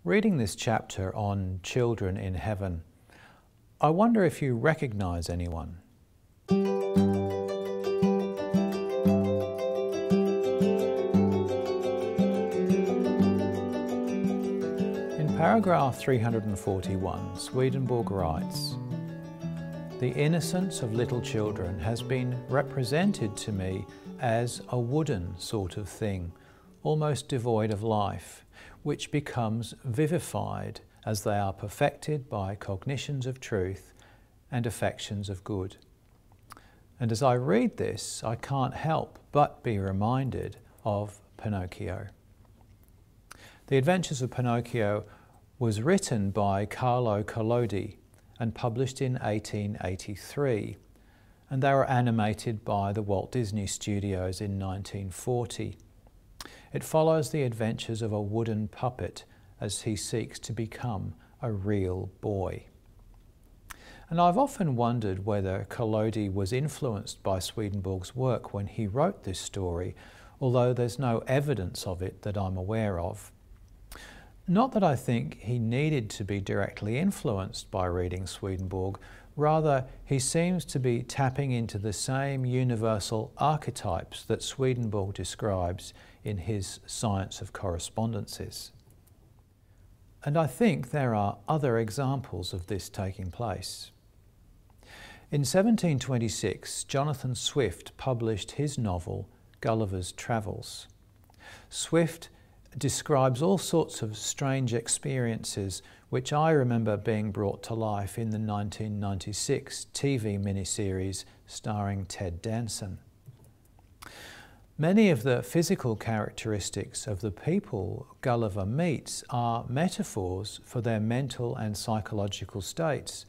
Reading this chapter on children in heaven, I wonder if you recognise anyone. In paragraph 341, Swedenborg writes, "The innocence of little children has been represented to me as a wooden sort of thing, almost devoid of life, which becomes vivified as they are perfected by cognitions of truth and affections of good." And as I read this, I can't help but be reminded of Pinocchio. The Adventures of Pinocchio was written by Carlo Collodi and published in 1883, and they were animated by the Walt Disney Studios in 1940. It follows the adventures of a wooden puppet as he seeks to become a real boy. And I've often wondered whether Collodi was influenced by Swedenborg's work when he wrote this story, although there's no evidence of it that I'm aware of. Not that I think he needed to be directly influenced by reading Swedenborg, rather he seems to be tapping into the same universal archetypes that Swedenborg describes in his Science of Correspondences. And I think there are other examples of this taking place. In 1726, Jonathan Swift published his novel Gullivers Travels. Swift describes all sorts of strange experiences which I remember being brought to life in the 1996 TV miniseries starring Ted Danson. Many of the physical characteristics of the people Gulliver meets are metaphors for their mental and psychological states.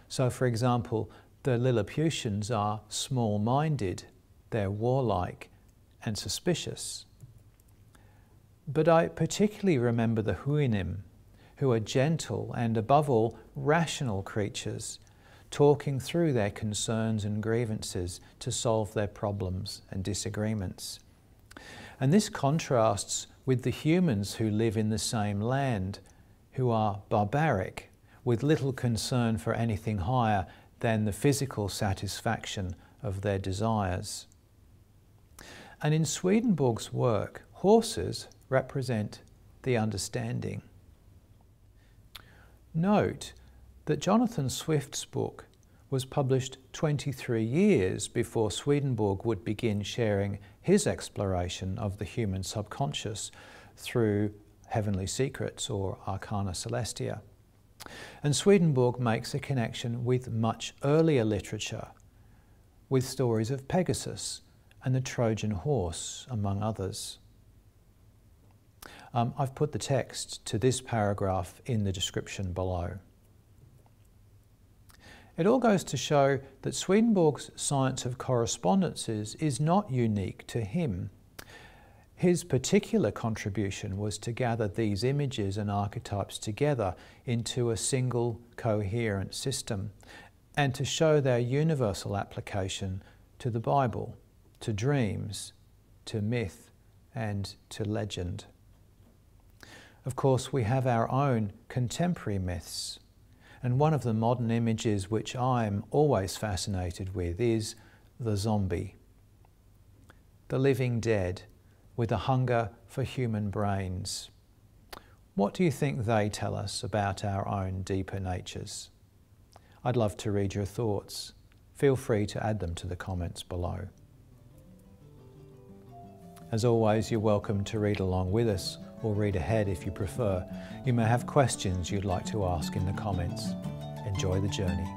So, for example, the Lilliputians are small-minded, they're warlike and suspicious. But I particularly remember the Huinim, who are gentle and above all rational creatures, talking through their concerns and grievances to solve their problems and disagreements. And this contrasts with the humans who live in the same land, who are barbaric, with little concern for anything higher than the physical satisfaction of their desires. And in Swedenborg's work, horses represent the understanding. Note that Jonathan Swift's book was published 23 years before Swedenborg would begin sharing his exploration of the human subconscious through Heavenly Secrets or Arcana Celestia. And Swedenborg makes a connection with much earlier literature, with stories of Pegasus and the Trojan horse, among others. I've put the text to this paragraph in the description below. It all goes to show that Swedenborg's Science of Correspondences is not unique to him. His particular contribution was to gather these images and archetypes together into a single coherent system and to show their universal application to the Bible, to dreams, to myth and to legend. Of course, we have our own contemporary myths, and one of the modern images which I'm always fascinated with is the zombie, the living dead with a hunger for human brains. What do you think they tell us about our own deeper natures? I'd love to read your thoughts. Feel free to add them to the comments below. As always, you're welcome to read along with us or read ahead if you prefer. You may have questions you'd like to ask in the comments. Enjoy the journey.